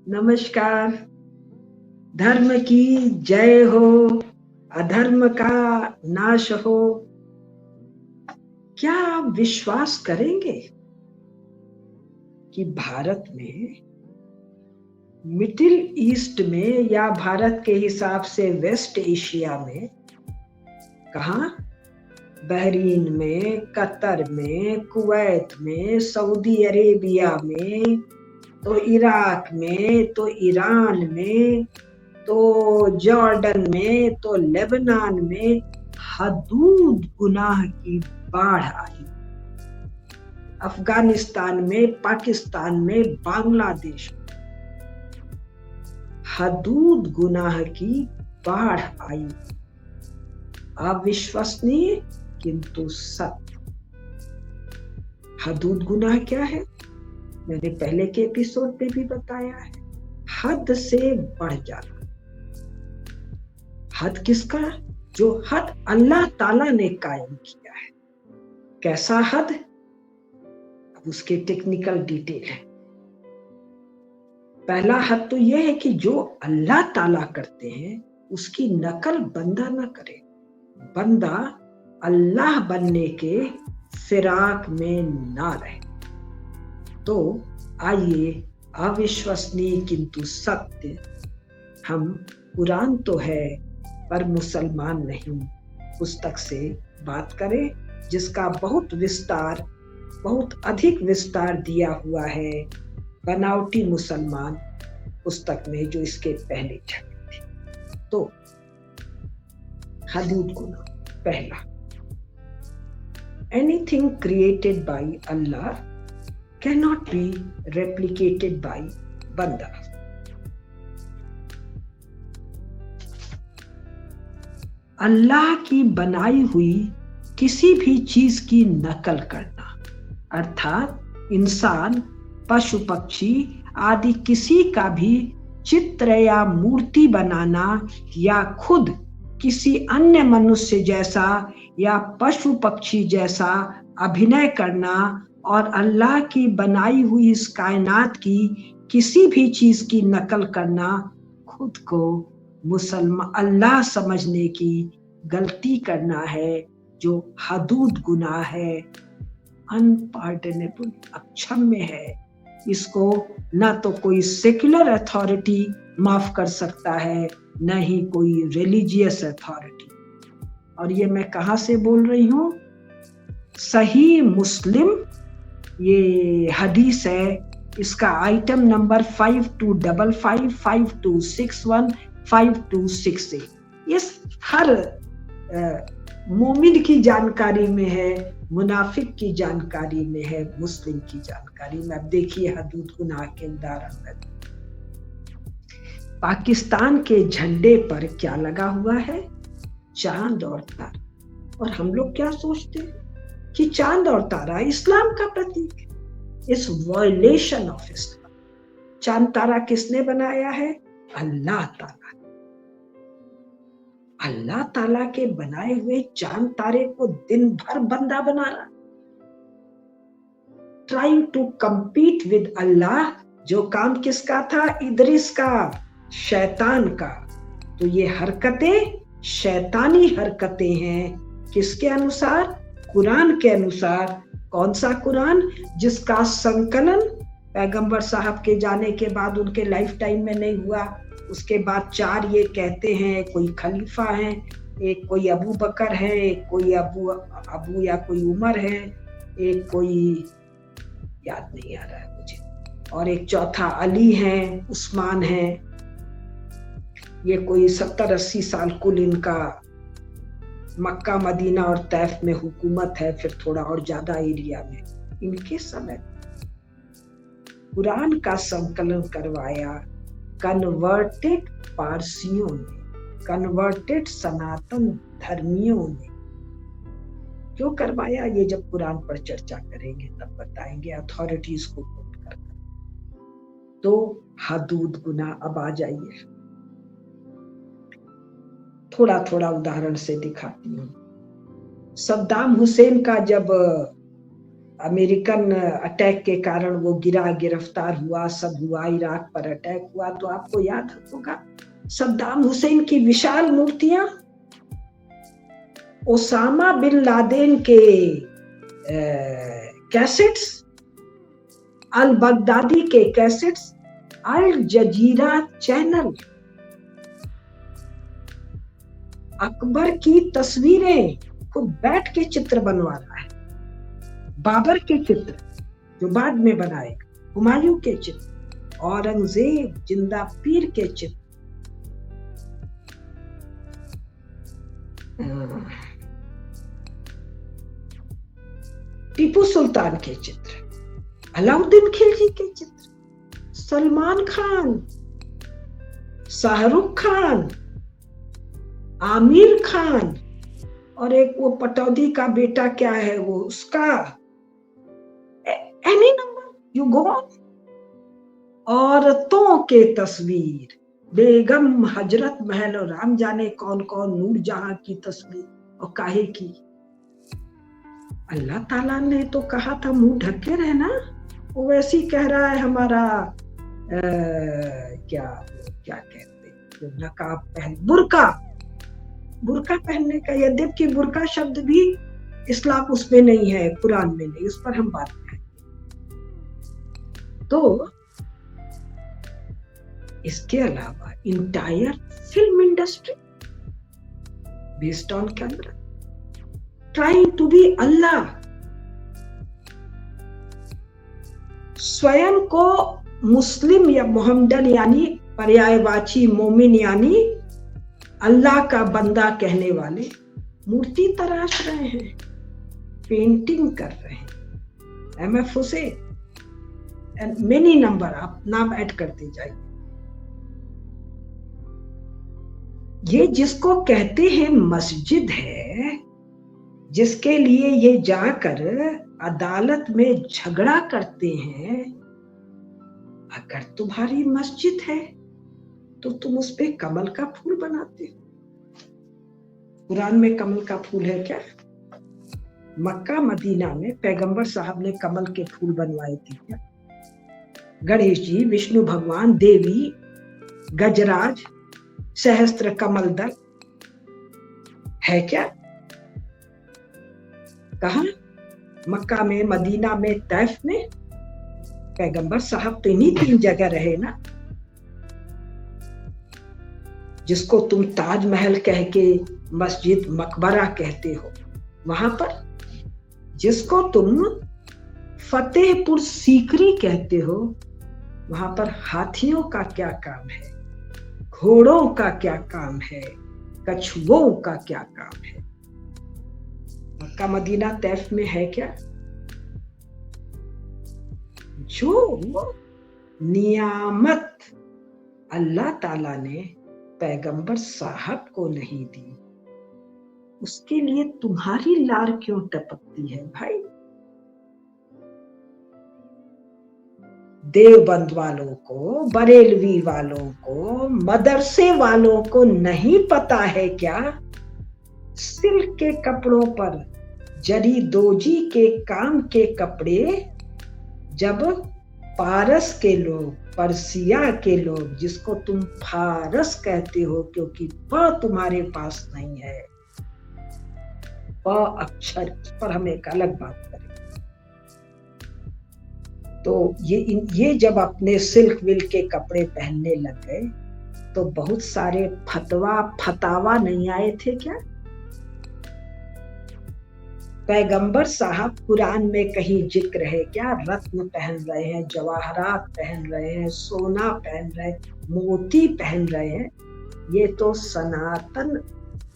नमस्कार। धर्म की जय हो, अधर्म का नाश हो। क्या आप विश्वास करेंगे कि भारत में, मिडिल ईस्ट में या भारत के हिसाब से वेस्ट एशिया में, कहाँ, बहरीन में, कतर में, कुवैत में, सऊदी अरेबिया में, तो इराक में, तो ईरान में, तो जॉर्डन में, तो लेबनान में हदूद गुनाह की बाढ़ आई। अफगानिस्तान में, पाकिस्तान में, बांग्लादेश में हदूद गुनाह की बाढ़ आई। अविश्वसनीय किंतु सत्य। हदूद गुनाह क्या है? मैंने पहले के एपिसोड में भी बताया है। हद से बढ़ जाना। हद किसका? जो हद अल्लाह ताला ने कायम किया है। कैसा हद? अब उसके टेक्निकल डिटेल है। पहला हद तो यह है कि जो अल्लाह ताला करते हैं उसकी नकल बंदा ना करे। बंदा अल्लाह बनने के फिराक में ना रहे। तो आइए, अविश्वसनीय किंतु सत्य, हम कुरान तो है पर मुसलमान नहीं पुस्तक से बात करें, जिसका बहुत अधिक विस्तार दिया हुआ है बनावटी मुसलमान पुस्तक में, जो इसके पहले छपी थी। तो हदूद गुनाह पहला, anything created by Allah cannot be replicated by बंदा। अल्लाह की बनाई हुई किसी भी चीज की नकल करना, अर्थात इंसान, पशु पक्षी आदि किसी का भी चित्र या मूर्ति बनाना, या खुद किसी अन्य मनुष्य जैसा या पशु पक्षी जैसा अभिनय करना, और अल्लाह की बनाई हुई इस कायनात की किसी भी चीज की नकल करना, खुद को मुसलमान अल्लाह समझने की गलती करना है, जो हदूद गुनाह है, अनपार्डनेबल, अक्षम्य है। इसको ना तो कोई सेक्युलर अथॉरिटी माफ कर सकता है, न ही कोई रिलीजियस अथॉरिटी। और ये मैं कहां से बोल रही हूं? सही मुस्लिम, ये हदीस है, इसका आइटम नंबर 5255, 5261, 5268। ये हर मोमिन की जानकारी में है, मुनाफिक की जानकारी में है, मुस्लिम की जानकारी में। अब देखिए हदूद गुनाह के उदाहरण में, पाकिस्तान के झंडे पर क्या लगा हुआ है? चांद और तारा। और हम लोग क्या सोचते हैं कि चांद और तारा इस्लाम का प्रतीक है। इस वायलेशन ऑफ इस्लाम। चांद तारा किसने बनाया है? अल्लाह ताला। अल्लाह ताला के बनाए हुए चांद तारे को दिन भर बंदा बनाना, ट्राइंग टू कम्पीट विद अल्लाह। जो काम किसका था? इदरिस का, शैतान का। तो ये हरकतें शैतानी हरकतें हैं। किसके अनुसार? कुरान के अनुसार। कौन सा कुरान? जिसका संकलन पैगंबर साहब के जाने के बाद उनके लाइफ टाइम में नहीं हुआ। उसके बाद 4 ये कहते हैं, कोई खलीफा है, एक कोई अबू बकर है, एक कोई अबू या कोई उमर है, एक कोई याद नहीं आ रहा है मुझे, और एक चौथा अली है, उस्मान है। ये कोई 70-80 साल कुल इनका मक्का, मदीना और तैफ में हुकूमत है, फिर थोड़ा और ज्यादा एरिया में। इनके समय कुरान का संकलन करवाया कन्वर्टेड पारसियों ने, कन्वर्टेड सनातन धर्मियों ने। क्यों करवाया? ये जब कुरान पर चर्चा करेंगे तब बताएंगे, अथॉरिटीज को कोट कर। तो हदूद गुनाह। अब आ जाइए, थोड़ा थोड़ा उदाहरण से दिखाती हूँ। सद्दाम हुसैन का जब अमेरिकन अटैक के कारण वो गिरा, गिरफ्तार हुआ, सब हुआ, इराक पर अटैक हुआ, तो आपको याद होगा सद्दाम हुसैन की विशाल मूर्तियां, ओसामा बिन लादेन के कैसेट्स, अल बगदादी के कैसेट्स, अल जजीरा चैनल, अकबर की तस्वीरें, खुद बैठ के चित्र बनवा रहा है, बाबर के चित्र जो बाद में बनाएगा, हुमायूं के चित्र, औरंगजेब, जिंदा पीर के चित्र, टीपू सुल्तान के चित्र, अलाउद्दीन खिलजी के चित्र, सलमान खान, शाहरुख खान, आमिर खान, और एक वो पटौदी का बेटा क्या है वो उसका, any number you go on. औरतों के तस्वीर, बेगम, हजरत महल और राम जाने कौन कौन, नूर जहां की तस्वीर, और काहे की? अल्लाह ताला ने तो कहा था मुंह ढक के रहना, वो वैसे ही कह रहा है हमारा क्या क्या कहते हैं, नकाब पहन, बुर्का पहनने का, यद्यपि बुर्का शब्द भी इस्लाम उसमें नहीं है, कुरान में नहीं, उस पर हम बात करें। तो इसके अलावा entire film industry based on camera, trying to be Allah, स्वयं को मुस्लिम या मोहम्मदन यानी पर्यायवाची मोमिन यानी अल्लाह का बंदा कहने वाले मूर्ति तराश रहे हैं, पेंटिंग कर रहे हैं, MF Hussain and many number, आप नाम ऐड करते जाइए। ये जिसको कहते हैं मस्जिद है, जिसके लिए ये जाकर अदालत में झगड़ा करते हैं, अगर तुम्हारी मस्जिद है तो तुम उस पे कमल का फूल बनाते हो। कुरान में कमल का फूल है क्या? मक्का मदीना में पैगंबर साहब ने कमल के फूल बनवाए थे क्या? गणेश जी, विष्णु भगवान, देवी, गजराज, सहस्त्र कमल दल है क्या? कहा? मक्का में, मदीना में, तैफ में। पैगंबर साहब तो इन्हीं 3 जगह रहे ना, जिसको तुम ताजमहल कह के मस्जिद मकबरा कहते हो, वहां पर। जिसको तुम फतेहपुर सीकरी कहते हो, वहां पर हाथियों का क्या काम है, घोड़ों का क्या काम है, कछुओं का क्या काम है? मक्का मदीना तैफ में है क्या? जो नियामत अल्लाह ताला ने पैगंबर साहब को नहीं दी, उसके लिए तुम्हारी लार क्यों टपकती है भाई? देवबंद वालों को, बरेलवी वालों को, मदरसे वालों को नहीं पता है क्या? सिल्क के कपड़ों पर जरी दोजी के काम के कपड़े जब पारस के लोग, पर्सिया के लोग, जिसको तुम फारस कहते हो क्योंकि प तुम्हारे पास नहीं है, प अक्षर पर हम एक अलग बात करें, तो ये जब अपने सिल्क विल के कपड़े पहनने लग गए तो बहुत सारे फतवा नहीं आए थे क्या? पैगंबर साहब कुरान में कहीं जिक्र है क्या? रत्न पहन रहे हैं, जवाहरात पहन रहे हैं, सोना पहन रहे हैं, मोती पहन रहे हैं। ये तो सनातन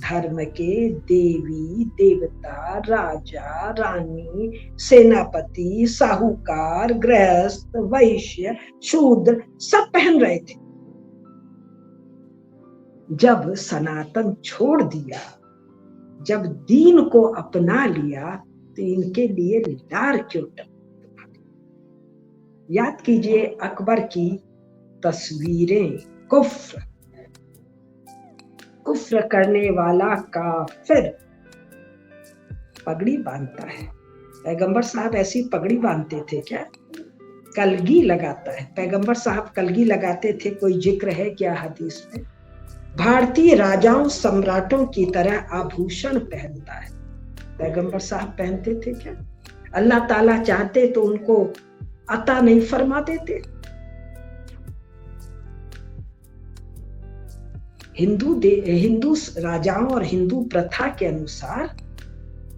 धर्म के देवी देवता, राजा रानी, सेनापति, साहूकार, गृहस्थ, वैश्य, शूद्र सब पहन रहे थे। जब सनातन छोड़ दिया, जब दीन को अपना लिया, तो इनके लिए लार क्यों टपकती? याद कीजिए अकबर की तस्वीरें। कुफ्र करने वाला काफिर पगड़ी बांधता है, पैगंबर साहब ऐसी पगड़ी बांधते थे क्या? कलगी लगाता है पैगंबर साहब, कलगी लगाते थे, कोई जिक्र है क्या हदीस में? भारतीय राजाओं सम्राटों की तरह आभूषण पहनता है, पैगंबर साहब पहनते थे क्या? अल्लाह ताला चाहते तो उनको अता नहीं फरमा देते। हिंदू राजाओं और हिंदू प्रथा के अनुसार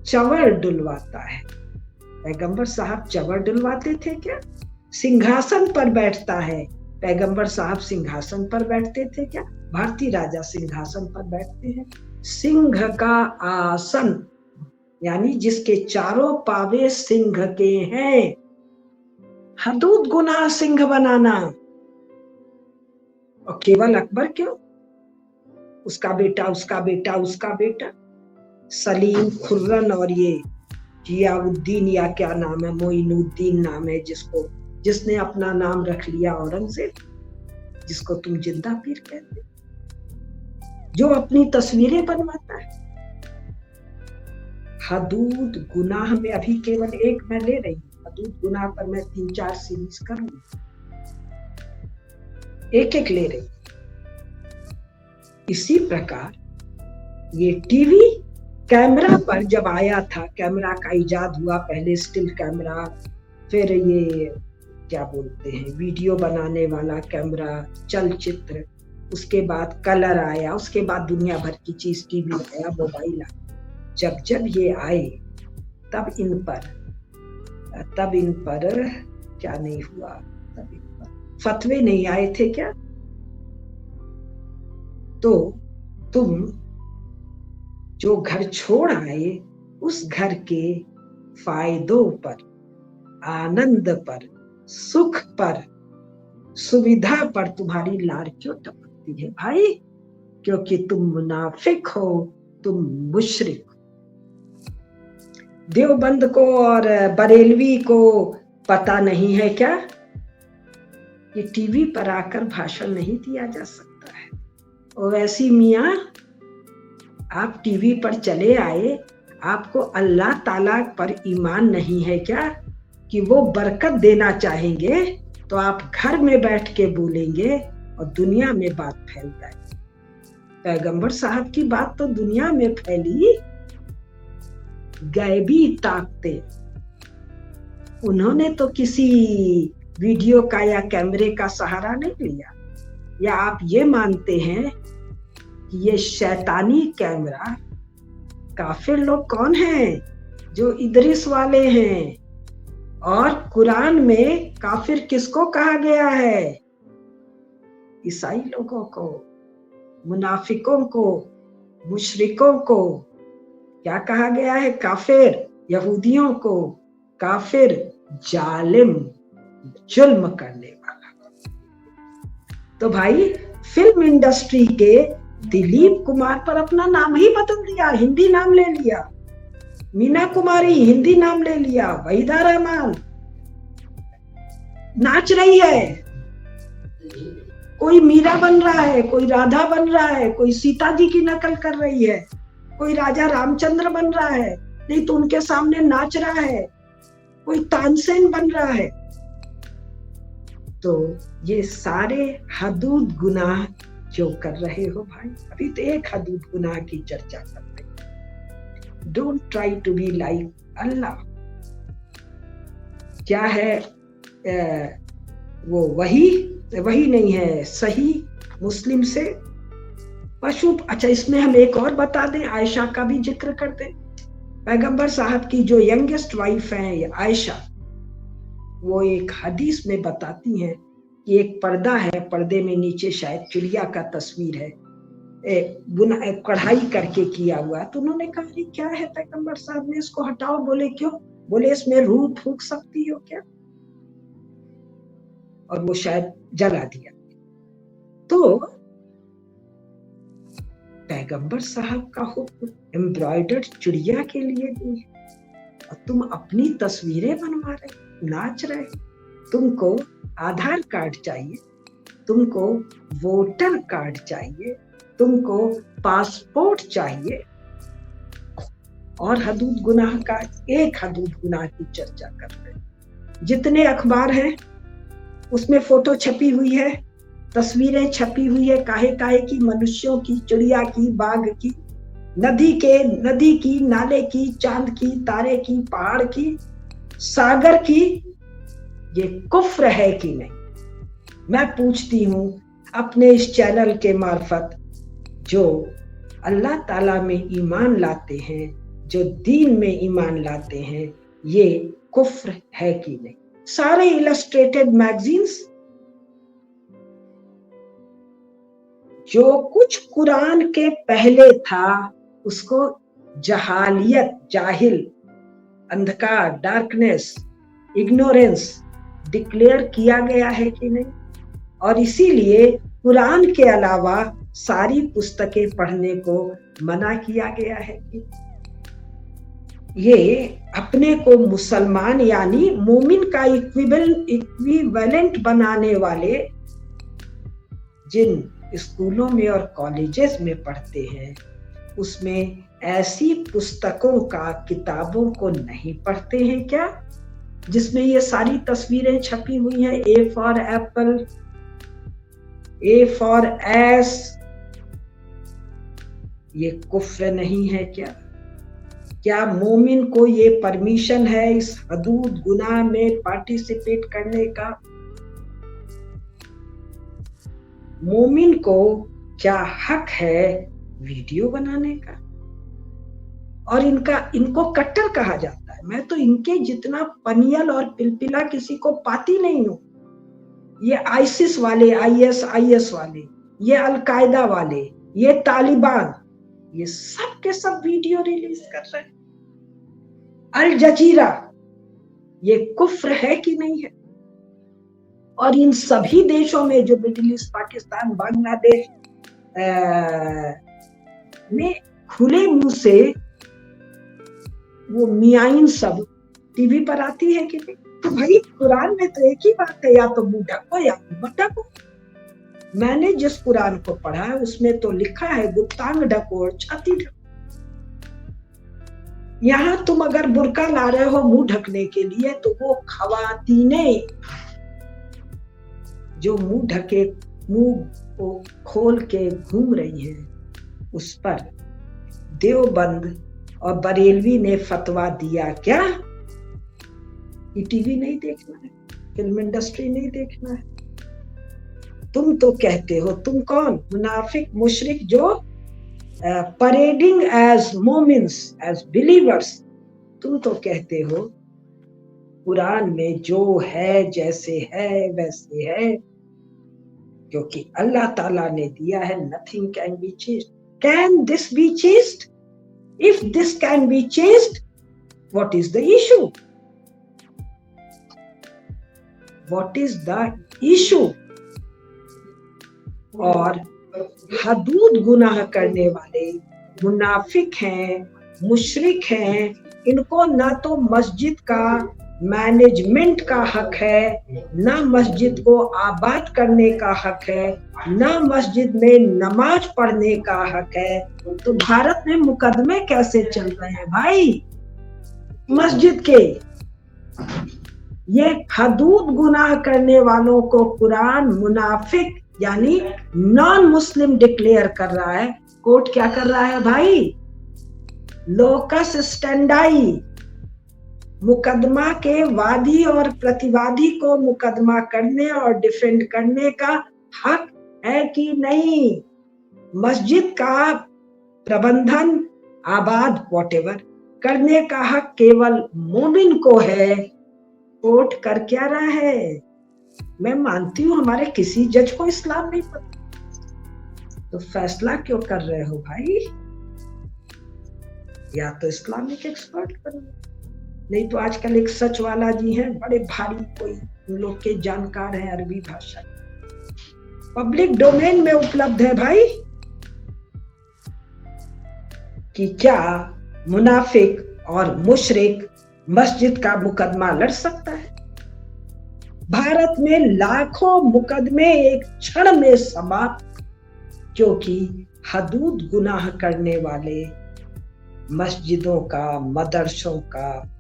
चवर डुलवाता है, पैगंबर साहब चवर डुलवाते थे क्या? सिंहासन पर बैठता है, पैगंबर साहब सिंहासन पर बैठते थे क्या? भारतीय राजा सिंहासन पर बैठते हैं। सिंह का आसन, यानी जिसके चारों पावे सिंह के हैं, हदूद गुनाह सिंह बनाना। और केवल अकबर क्यों, उसका बेटा, उसका बेटा, उसका बेटा सलीम, खुर्रम और ये जियाउद्दीन या क्या नाम है, मोइनुद्दीन नाम है, जिसने अपना नाम रख लिया औरंगजेब, जिसको तुम जिंदा पीर कहते, जो अपनी तस्वीरें बनवाता है। हदूद गुनाह में अभी केवल एक मैं ले रही हूँ, हदूद गुनाह पर मैं 3-4 सीरीज करूंगी, एक एक ले रही। इसी प्रकार ये टीवी कैमरा पर जब आया था, कैमरा का इजाद हुआ, पहले स्टिल कैमरा, फिर ये क्या बोलते हैं वीडियो बनाने वाला कैमरा, चलचित्र, उसके बाद कलर आया, उसके बाद दुनिया भर की चीज, टीवी आया, मोबाइल आया। जब ये आए तब इन पर क्या नहीं हुआ, तब इन पर फतवे नहीं आए थे क्या? तो तुम जो घर छोड़ आए, उस घर के फायदों पर, आनंद पर, सुख पर, सुविधा पर तुम्हारी लार क्यों टपकती है भाई? क्योंकि तुम मुनाफिक हो, तुम मुशरिक हो। देवबंद को और बरेलवी को पता नहीं है क्या? ये टीवी पर आकर भाषण नहीं दिया जा सकता है। और वैसी मियां, आप टीवी पर चले आए, आपको अल्लाह ताला पर ईमान नहीं है क्या कि वो बरकत देना चाहेंगे, तो आप घर में बैठ के बोलेंगे और दुनिया में बात फैल जाएगी। पैगंबर साहब की बात तो दुनिया में फैली, गैबी ताकते, उन्होंने तो किसी वीडियो का या कैमरे का सहारा नहीं लिया। या आप ये मानते हैं कि ये शैतानी कैमरा, काफिर लोग कौन हैं? जो इदरिस वाले हैं। और कुरान में काफिर किसको कहा गया है? ईसाई लोगों को, मुनाफिकों को, मुशरिकों को क्या कहा गया है? काफिर। यहूदियों को काफिर, जालिम, जुल्म करने वाला। तो भाई फिल्म इंडस्ट्री के दिलीप कुमार पर अपना नाम ही बदल दिया, हिंदी नाम ले लिया। मीना कुमारी हिंदी नाम ले लिया। वहीदा रहमान नाच रही है, कोई मीरा बन रहा है, कोई राधा बन रहा है, कोई सीता जी की नकल कर रही है, कोई राजा रामचंद्र बन रहा है, नहीं तो उनके सामने नाच रहा है, कोई तानसेन बन रहा है। तो ये सारे हदूद गुनाह जो कर रहे हो भाई, अभी तो एक हदूद गुनाह की चर्चा कर रहे हैं। Don't try to be like Allah. क्या है वो वही नहीं है, सही मुस्लिम से पशु। अच्छा, इसमें हम एक और बता दें, आयशा का भी जिक्र कर दें। पैगंबर साहब की जो यंगेस्ट वाइफ है आयशा, वो एक हदीस में बताती हैं कि एक पर्दा है, पर्दे में नीचे शायद चिड़िया का तस्वीर है, कढ़ाई करके किया हुआ। तो उन्होंने कहा ये क्या है पैगंबर साहब ने, इसको हटाओ। बोले क्यों? बोले इसमें रूह फूंक सकती हो क्या? और वो शायद जला दिया। तो पैगंबर साहब का हुक्म एम्ब्रॉयडर्ड चिड़िया के लिए भी है, और तुम अपनी तस्वीरें बनवा रहे, नाच रहे। तुमको आधार कार्ड चाहिए, तुमको वोटर कार्ड चाहिए, तुमको पासपोर्ट चाहिए, और हदूद गुनाह का एक हदूद गुनाह की चर्चा कर रहे हैं। जितने अखबार हैं उसमें फोटो छपी हुई है, तस्वीरें छपी हुई है, काहे काहे की, मनुष्यों की, चिड़िया की, बाघ की, नदी की, नाले की, चांद की, तारे की, पहाड़ की, सागर की। ये कुफ्र है कि नहीं? मैं पूछती हूँ अपने इस चैनल के मार्फत, जो अल्लाह ताला में ईमान लाते हैं, जो दीन में ईमान लाते हैं, ये कुफ्र है कि नहीं? सारे इलस्ट्रेटेड मैगजीन्स जो कुछ कुरान के पहले था उसको जहालियत, जाहिल, अंधकार, डार्कनेस, इग्नोरेंस डिक्लेयर किया गया है कि नहीं? और इसीलिए कुरान के अलावा सारी पुस्तकें पढ़ने को मना किया गया है कि ये अपने को मुसलमान यानी मोमिन का इक्विवेलेंट बनाने वाले जिन स्कूलों में और कॉलेजेस में पढ़ते हैं उसमें ऐसी पुस्तकों का, किताबों को नहीं पढ़ते हैं क्या, जिसमें ये सारी तस्वीरें छपी हुई हैं? A for Apple, A for S, ये कुफ्र नहीं है क्या? क्या मोमिन को ये परमिशन है इस हदूद गुनाह में पार्टिसिपेट करने का? मोमिन को क्या हक है वीडियो बनाने का? और इनको कट्टर कहा जाता है। मैं तो इनके जितना पनियल और पिलपिला किसी को पाती नहीं हूं। ये आईसिस वाले, ISIS वाले, ये अलकायदा वाले, ये तालिबान, ये सब के सब वीडियो रिलीज कर रहे हैं। अल जजीरा, ये कुफ्र है कि नहीं है? और इन सभी देशों में जो मिडिल ईस्ट, पाकिस्तान, बांग्लादेश में खुले मुंह से वो मियाइन सब टीवी पर आती है कि नहीं? तो भाई कुरान में तो एक ही बात है, या तो मुंह ढको या मत ढको। मैंने जिस कुरान को पढ़ा है उसमें तो लिखा है गुप्तांग ढको और छाती ढको। यहाँ तुम अगर बुर्का ला रहे हो मुंह ढकने के लिए, तो वो खवातीनें जो मुंह ढके, मुंह को खोल के घूम रही हैं, उस पर देवबंद और बरेलवी ने फतवा दिया क्या कि टीवी नहीं देखना है, फिल्म इंडस्ट्री नहीं देखना है? तुम तो कहते हो, तुम कौन? मुनाफिक, मुशरिक, जो परेडिंग एज मोमिन्स, एज बिलीवर्स। तुम तो कहते हो कुरान में जो है, जैसे है वैसे है, क्योंकि अल्लाह ताला ने दिया है, nothing can be changed. Can this be changed? If this can be changed, what is the issue? What is the issue? और हदूद गुनाह करने वाले मुनाफिक हैं, मुशरिक हैं, इनको ना तो मस्जिद का मैनेजमेंट का हक है, ना मस्जिद को आबाद करने का हक है, ना मस्जिद में नमाज पढ़ने का हक है। तो भारत में मुकदमे कैसे चल रहे हैं भाई मस्जिद के? ये हदूद गुनाह करने वालों को कुरान मुनाफिक यानी नॉन मुस्लिम डिक्लेयर कर रहा है। कोर्ट क्या कर रहा है भाई? लोकस स्टैंडाई, मुकदमा के वादी और प्रतिवादी को मुकदमा करने और डिफेंड करने का हक है कि नहीं? मस्जिद का प्रबंधन, आबाद, व्हाटएवर करने का हक केवल मोमिन को है। कोर्ट कर क्या रहा है? मैं मानती हूं हमारे किसी जज को इस्लाम नहीं पता, तो फैसला क्यों कर रहे हो भाई? या तो इस्लामिक एक्सपर्ट करो, नहीं तो आजकल एक सच वाला जी हैं, बड़े भारी, कोई उन लोग के जानकार हैं अरबी भाषा, पब्लिक डोमेन में उपलब्ध है भाई, कि क्या मुनाफिक और मुशरिक मस्जिद का मुकदमा लड़ सकता है। भारत में लाखों मुकदमे एक क्षण में समाप्त, क्योंकि हदूद गुनाह करने वाले मस्जिदों का, मदरसों का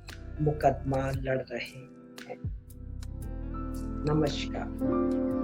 मुकदमा लड़ रहे हैं। नमस्कार।